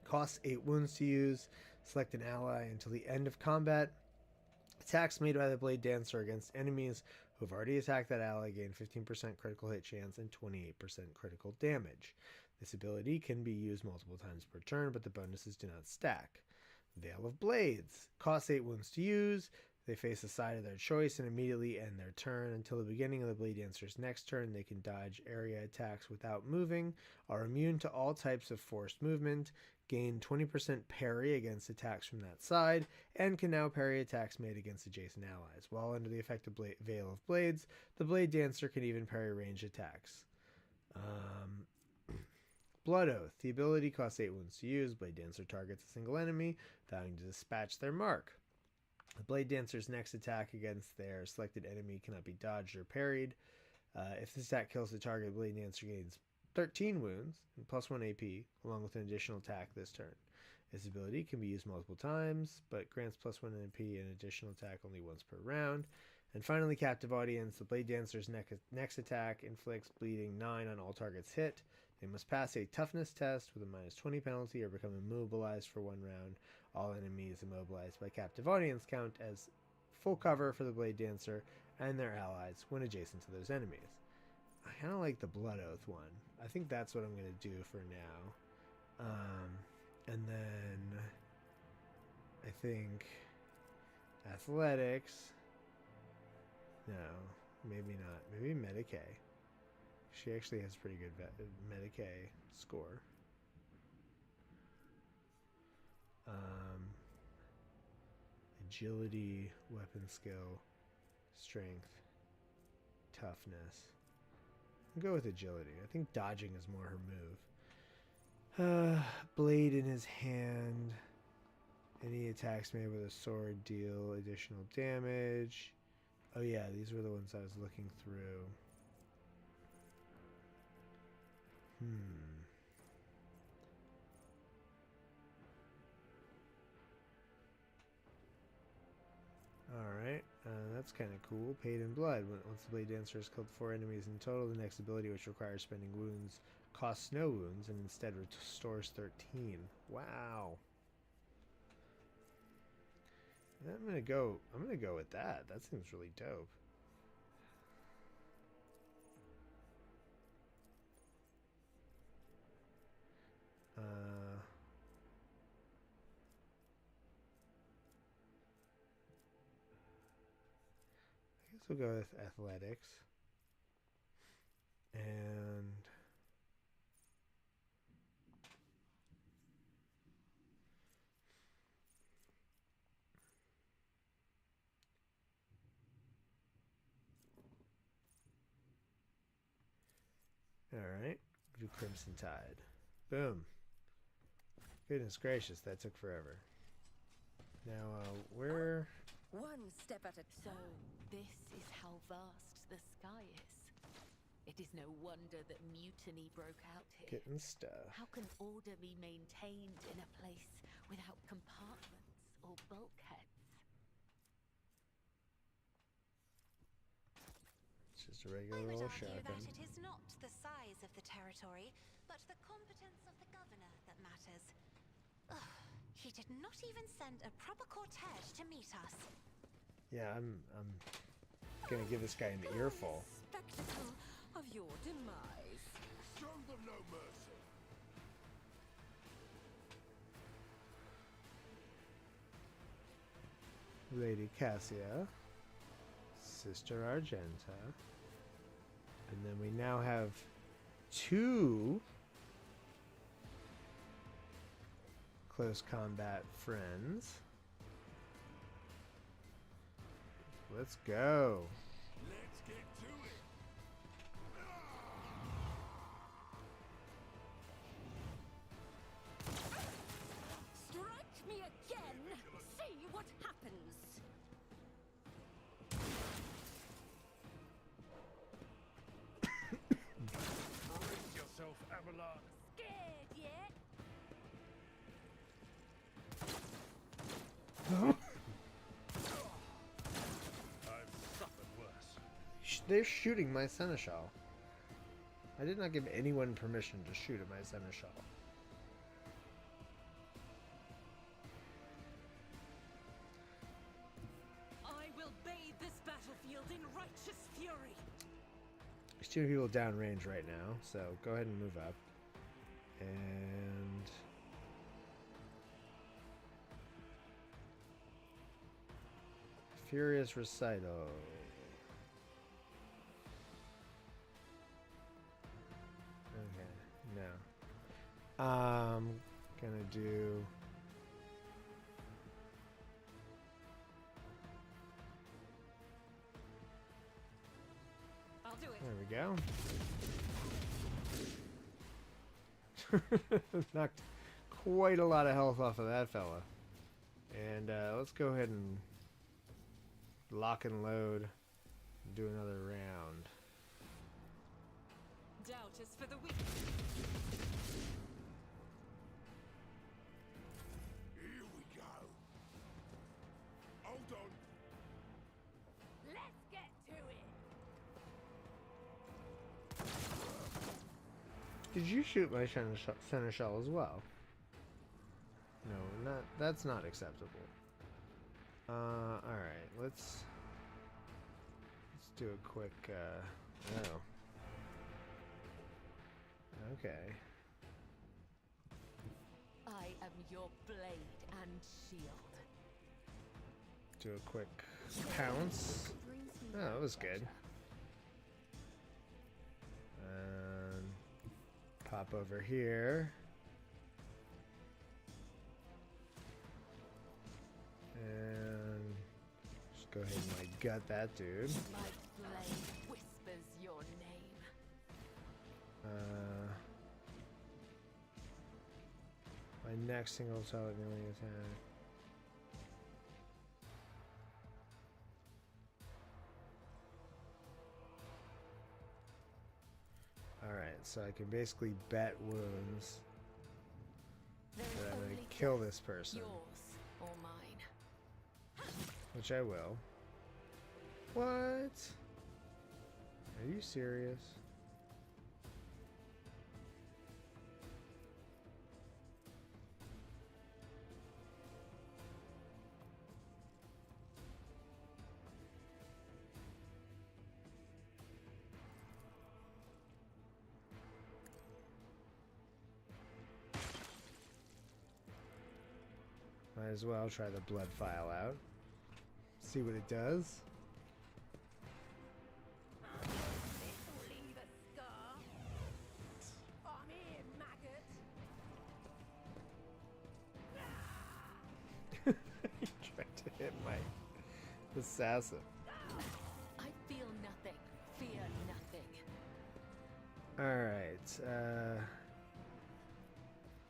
Costs 8 wounds to use. Select an ally until the end of combat. Attacks made by the Blade Dancer against enemies who have already attacked that ally gain 15% critical hit chance and 28% critical damage. This ability can be used multiple times per turn, but the bonuses do not stack. Veil of Blades. Costs 8 wounds to use. They face a side of their choice and immediately end their turn. Until the beginning of the Blade Dancer's next turn, they can dodge area attacks without moving, are immune to all types of forced movement, gain 20% parry against attacks from that side, and can now parry attacks made against adjacent allies. While under the effect of Veil of Blades, the Blade Dancer can even parry ranged attacks. Blood Oath. The ability costs 8 wounds to use. Blade Dancer targets a single enemy, vowing to dispatch their mark. The Blade Dancer's next attack against their selected enemy cannot be dodged or parried. If this attack kills the target, Blade Dancer gains 13 wounds and +1 AP, along with an additional attack this turn. This ability can be used multiple times, but grants +1 AP and additional attack only once per round. And finally, Captive Audience. The Blade Dancer's next attack inflicts bleeding 9 on all targets hit. They must pass a toughness test with a -20 penalty or become immobilized for 1 round. All enemies immobilized by Captive Audience count as full cover for the Blade Dancer and their allies when adjacent to those enemies. I kind of like the Blood Oath one. I think that's what I'm going to do for now. And then I think Athletics. No, maybe not. Maybe Medicae. She actually has pretty good Medicae score. Agility, weapon skill, strength, toughness. I'll go with agility. I think dodging is more her move. Blade in his hand. Any attacks made with a sword deal additional damage. Oh yeah, these were the ones I was looking through. Alright, that's kind of cool. Paid in Blood. Once the Blade Dancer has killed 4 enemies in total, the next ability, which requires spending wounds, costs no wounds and instead restores 13. Wow. I'm gonna go with that. That seems really dope. we'll go with athletics. And all right, do Crimson Tide. Boom. Goodness gracious, that took forever. Now, where? One step at a So, time. this is how vast the sky is. It is no wonder that mutiny broke out here. Getting stuff. How can order be maintained in a place without compartments or bulkheads? It's just a regular I would old argue shotgun. that it is not the size of the territory, but the competence of the governor that matters. Ugh, he did not even send a proper cortege to meet us. Yeah, I'm gonna give this guy an earful. Spectacle of your demise. Show them no mercy. Lady Cassia, Sister Argenta, and then we now have 2 close combat friends. Let's go. Let's get to it. Strike me again! See what happens! Brace yourself, Abelard. Scared yet? I've suffered worse. They're shooting my seneschal. I did not give anyone permission to shoot at my seneschal. I will bathe this battlefield in righteous fury! There's 2 people downrange right now, so go ahead and move up. And Furious Recital. Okay, no. Gonna do I'll do it. there we go. Knocked quite a lot of health off of that fella. And let's go ahead and lock and load and do another round. Doubt is for the weak. Here we go. Hold on. Let's get to it! Did you shoot my seneschal as well? No, that's not acceptable. Alright, let's do a quick, oh. Okay. I am your blade and shield. Do a quick pounce. Oh, that was good. And pop over here. And just go ahead and like gut that dude. My blade whispers your name. My next single target melee attack. Alright, so I can basically bet wounds There is that I'm only gonna kill death, this person. yours or mine. Which I will. What? Are you serious? Might as well try the blood file out. See what it does. Assassin. I feel nothing. Fear nothing. Alright,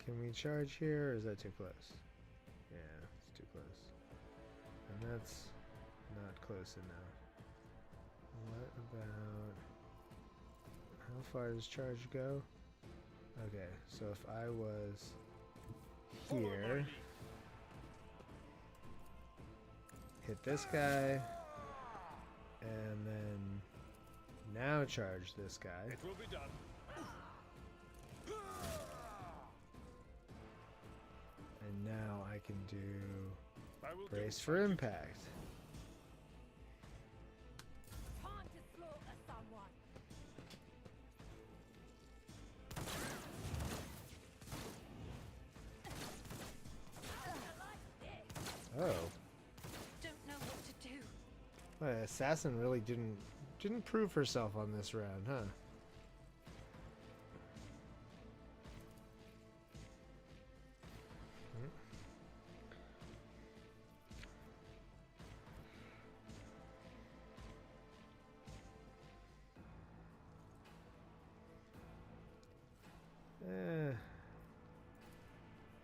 can we charge here, or is that too close? Yeah, it's too close. And that's not close enough. What about... How far does charge go? Okay, so if I was here, hit this guy, and then now charge this guy. It will be done. And now I can do I will brace do for impact. Time to slaughter someone. Oh, Don't know what to do. well, assassin really didn't prove herself on this round, huh?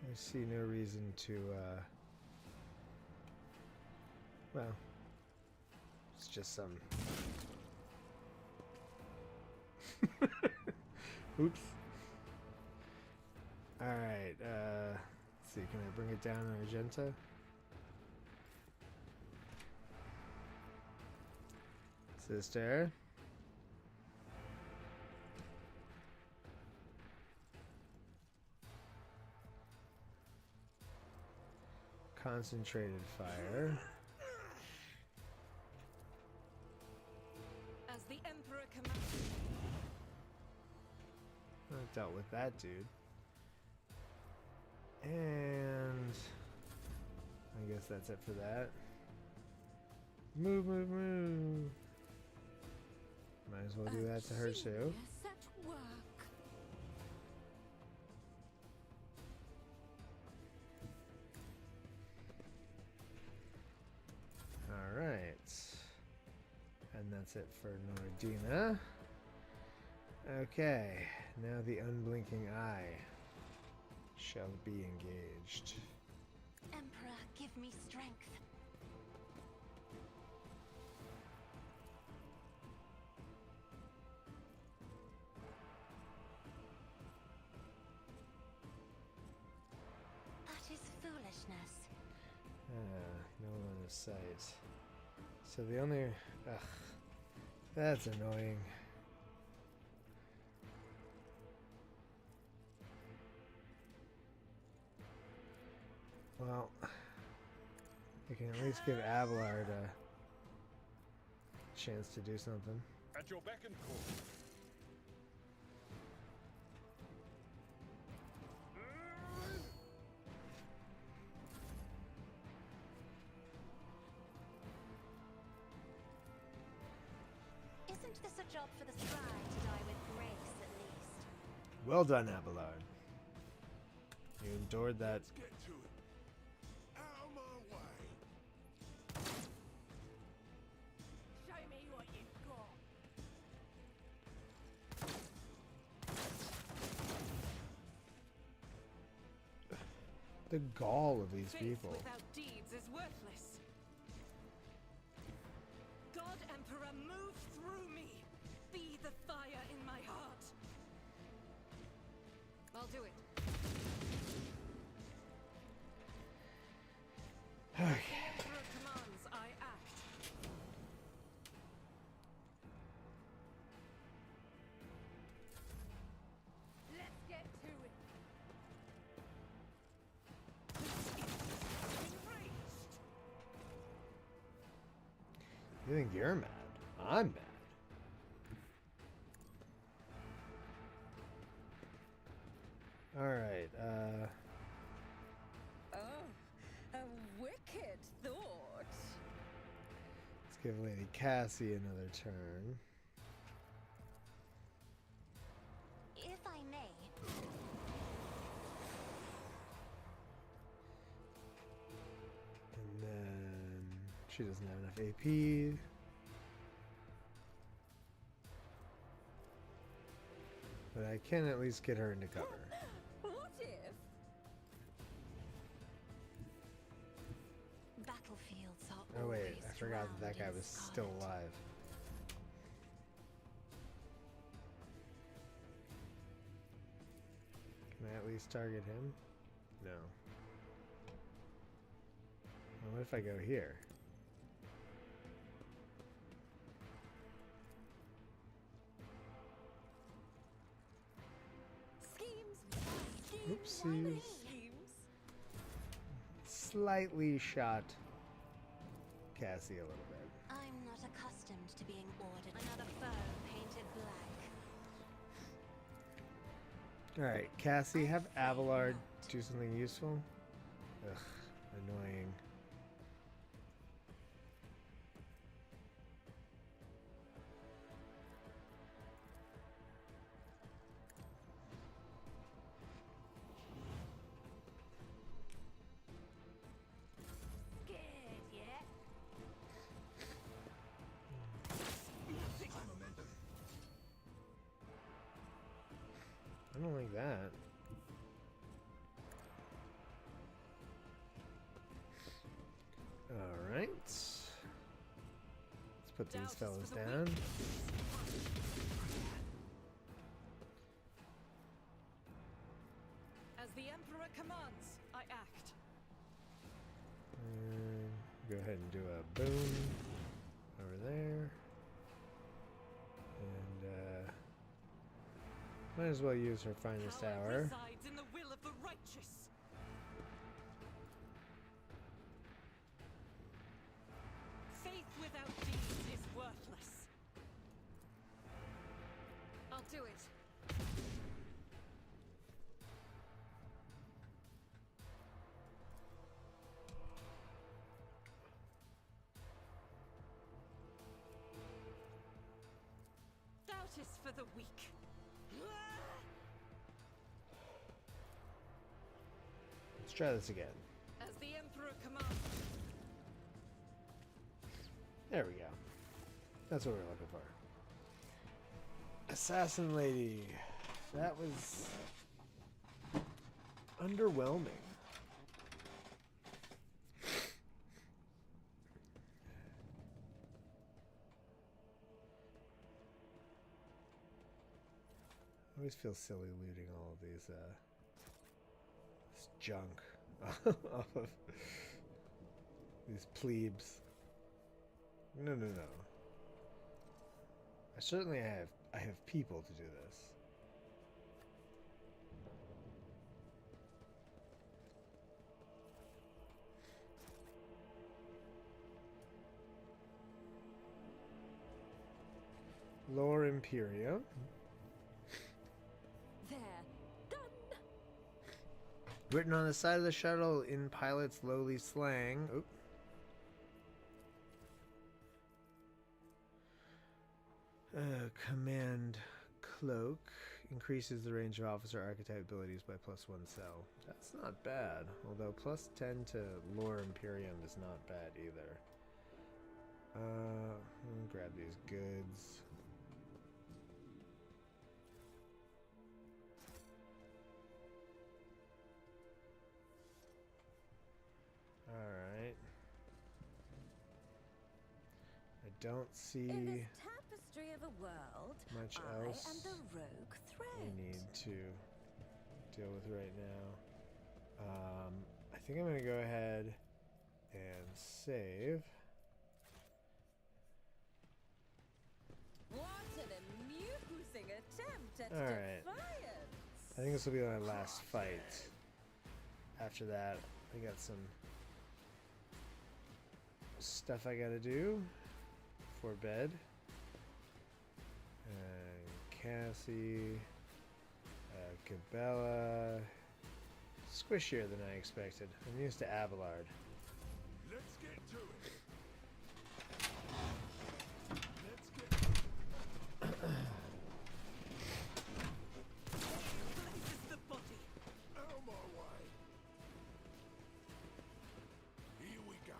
I see no reason to, well, it's just some... Oops. Alright, let's see, can I bring it down to Argenta? Sister? Concentrated fire. As the Emperor commands. I dealt with that dude. And I guess that's it for that. Move, move, move. Might as well do that to her too. Genius at work. Alright. And that's it for Nordina. Okay, now the unblinking eye shall be engaged. Emperor, give me strength. That is foolishness. No line of sight. So the only... Ugh, that's annoying. Well, I can at least give Abelard a chance to do something. At your beck and call. Isn't this a job for the scribe to die with grace, at least? Well done, Abelard. You endured that. Let's get to it. Out of my way. Show me what you've got. The gall of these Faith people. without deeds is worthless. God Emperor, move through me. Be the fire in my heart. I'll do it. Okay. The Emperor commands, I act. Let's get to it. Enraged. You think you're mad? I'm mad. Alright, Oh, a wicked thought. let's give Lady Cassie another turn. If I may, And then She doesn't have enough AP. But I can at least get her into cover. What if? Battlefields are Oh wait, always I forgot that that guy drowned in was still scarlet. alive. Can I at least target him? No. Well, what if I go here? Schemes. Oopsies. Schemes. Slightly shot Cassie a little bit. I'm not accustomed to being ordered. Another foe painted black. Alright, Cassie, have Abelard do something useful. Ugh, annoying. Scared yet? I don't like that. Alright. Let's put these fellas down. As the Emperor commands, I act. And go ahead and do a boom over there. And might as well use her finest Power hour. resides in the will of the righteous. Faith without deeds is worthless. I'll do it. Doubt is for the weak. Let's try this again. As the Emperor commands. There we go. That's what we're looking for. Assassin Lady. That was underwhelming. I always feel silly looting all of these this junk off of these plebes. No. I have people to do this. Lore Imperia. There. Done. Written on the side of the shuttle in pilot's lowly slang. Oop. Command Cloak increases the range of officer archetype abilities by +1 cell. That's not bad. Although +10 to Lore Imperium is not bad either. Let me grab these goods. Alright. I don't see In this tapestry of a world, much I else am the rogue thread. we need to deal with right now. I think I'm going to go ahead and save. What an amusing attempt at Alright. defiance! I think this will be my last fight. After that, I got some stuff I gotta do before bed. Cassie, Cabela, squishier than I expected. I'm used to Abelard. Let's get to it. Let's get Places the body. out of my way. Here we go.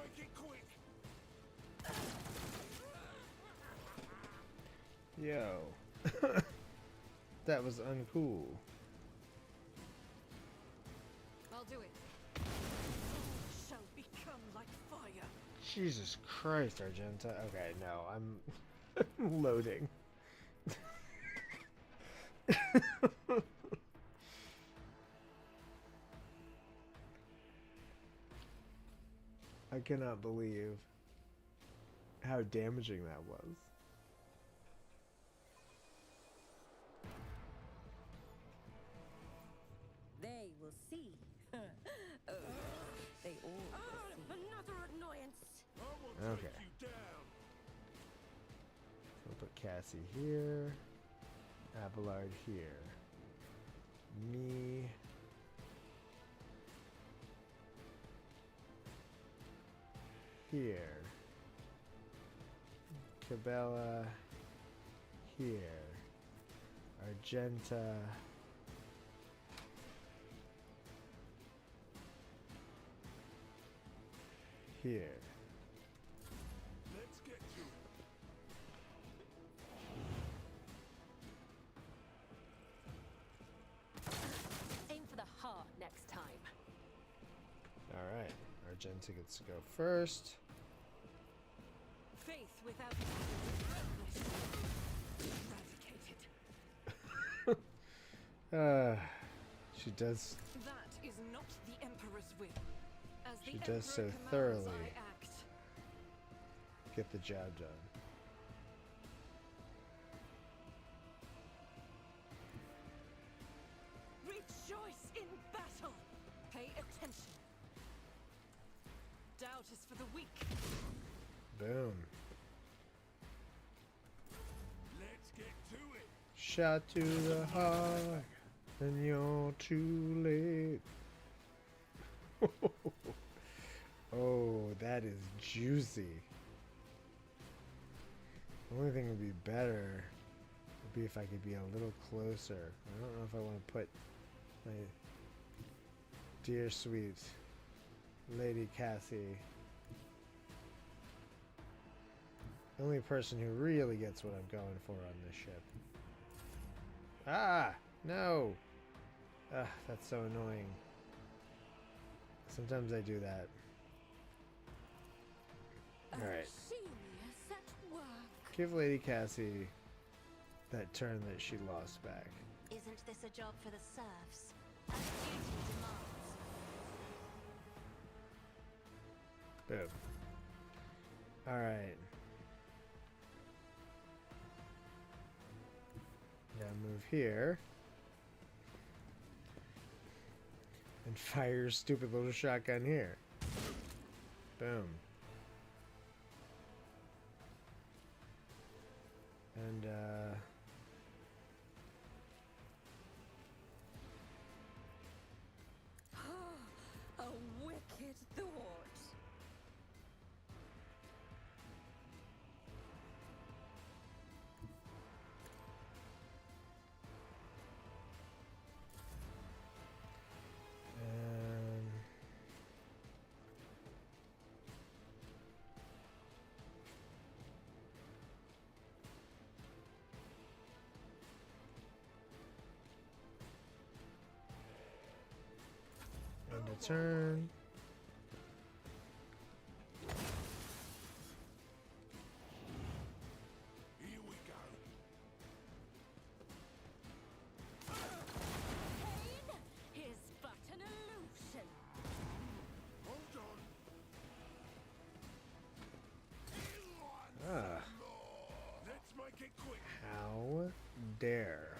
make it quick. Yo. That was uncool. I'll do it. Shall become like fire. Jesus Christ, Argenta. Okay, no, I'm loading. I cannot believe how damaging that was. They will see. Oh, they all will see. Another annoyance. I will Okay. take you down. So we'll put Cassie here. Abelard here. Me. Here. Cabela. Here. Argenta. Here. Let's get to it. Aim for the heart next time. Alright. Argenta gets to go first. Faith without eradicated. She does That is not the Emperor's will. As the She does so Emperor commands, thoroughly. I act. get the job done. Rejoice in battle. Pay attention. Doubt is for the weak. Boom. Let's get to it. Shot to the heart, and you're too late. Oh, that is juicy. The only thing would be better would be if I could be a little closer. I don't know if I want to put my dear sweet Lady Cassie, the only person who really gets what I'm going for on this ship. Ah! No! Ah, that's so annoying. Sometimes I do that. Alright. Genius at work. Give Lady Cassie that turn that she lost back. Isn't this a job for the serfs? As duty demands. Boom. Alright. Now move here. And fire your stupid little shotgun here. Boom. And, A wicked thought. and end a turn. Here we go. Pain is but an illusion. Hold on. Ah, Let's make it quick. how dare.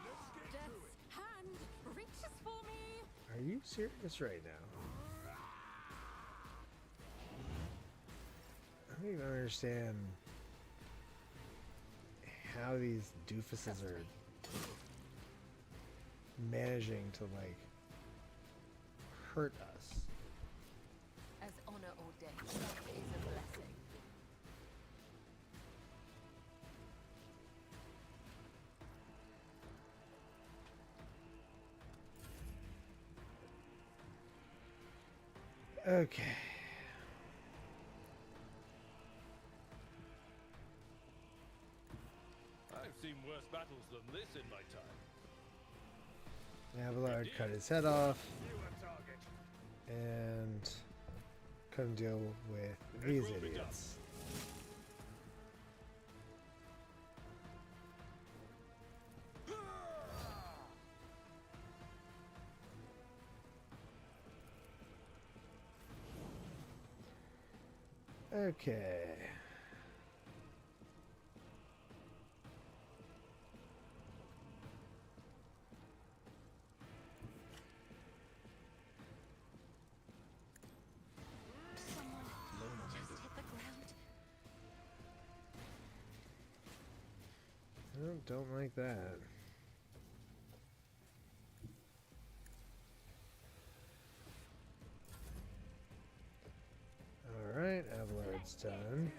Let's get to it. Death's hand reaches for me. Are you serious right now? I don't even understand how these doofuses are managing to, like, hurt us. As honor or death is a blessing. Okay. battles than this in my time. Abelard cut his head off You a target. and couldn't deal with It these will be done. idiots. Okay. Someone just hit the ground. Oh, don't like that. Alright, Abelard's done.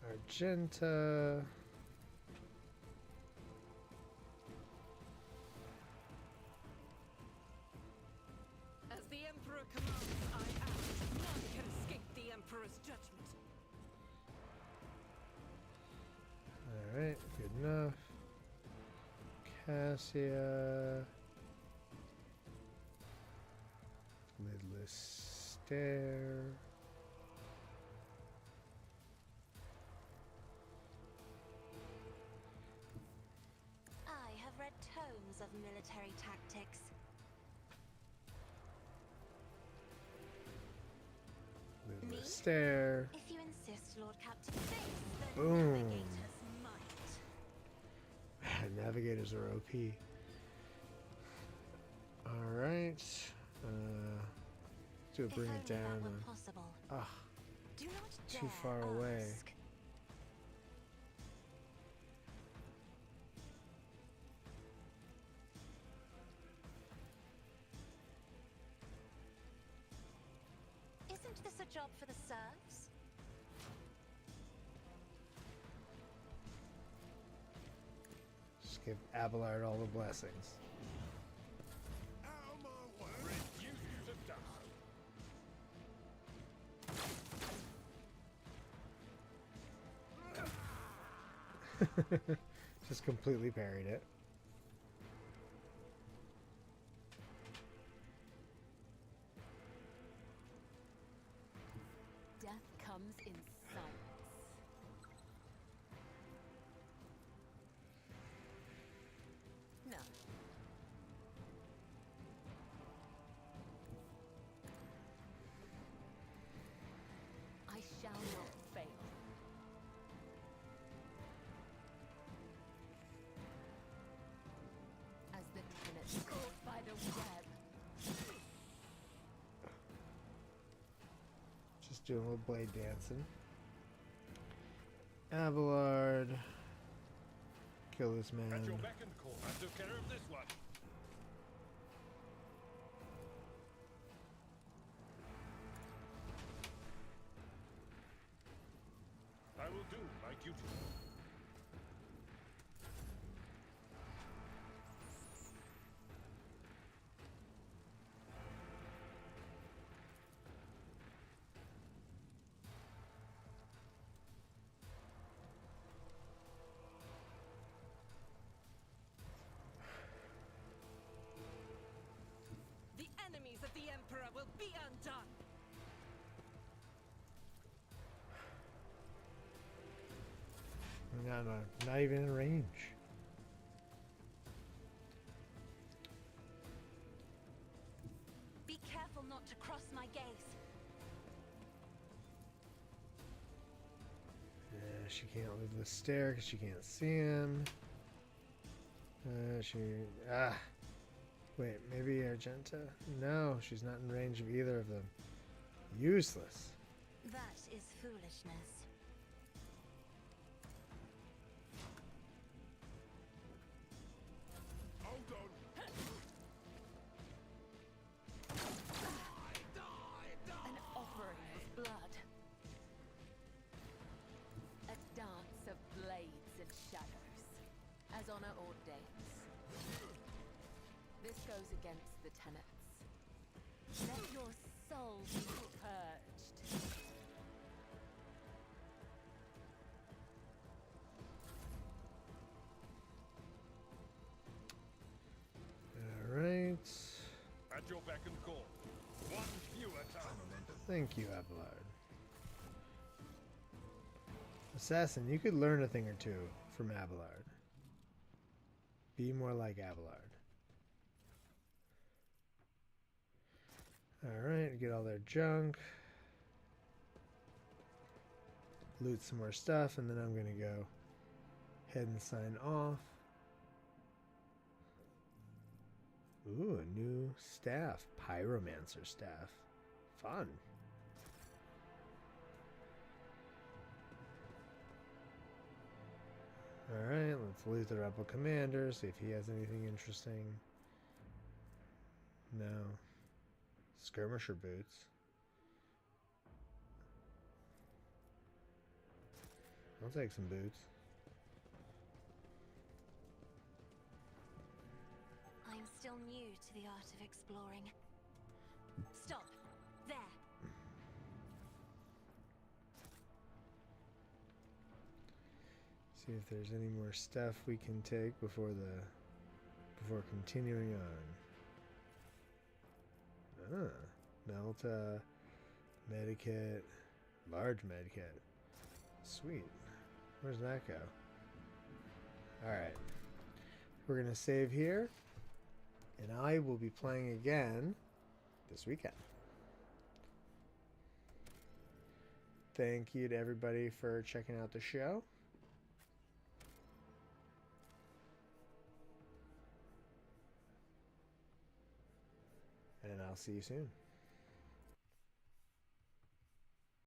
Argenta. As the Emperor commands, I act. None can escape the Emperor's judgment. Alright, good enough. Cassia. Lidless Stare. I have read tomes of military tactics. Lidless Me? Stare. If you insist, Lord Captain, face the Boom. navigator's might. Navigators are OP. Alright. Do If bring only it down. that were possible. Ah, Do not too dare far away. ask. Isn't this a job for the serfs? just give Abelard all the blessings. Out of my way. Reduced to dust. Just completely parried it. Death comes in silence. No. I shall not fail. As the tenants caught by the web. Just doing a little blade dancing. Abelard. Kill this man. At your beck and call. I took care of this one. I will do my duty. The enemies of the Emperor will be undone. No, not even in range. Be careful not to cross my gaze. She can't leave the stair because she can't see him. Wait, maybe Argenta? No, she's not in range of either of them. Useless. That is foolishness. Hold on. An offering of blood. A dance of blades and shadows, as honor ordains. This goes against the tenets. Let your soul be purged. Thank you, Abelard. Assassin, you could learn a thing or two from Abelard. Be more like Abelard. Alright, get all their junk. Loot some more stuff, and then I'm gonna go ahead and sign off. Ooh, a new staff. Pyromancer staff. Fun. Alright, let's loot the rebel commander, see if he has anything interesting. No. Skirmisher boots. I'll take some boots. I'm still new to the art of exploring. Stop! There! See if there's any more stuff we can take before continuing on. Melta, medikit, large medikit. Sweet. Where's that go? Alright. We're gonna save here, and I will be playing again this weekend. Thank you to everybody for checking out the show. And I'll see you soon.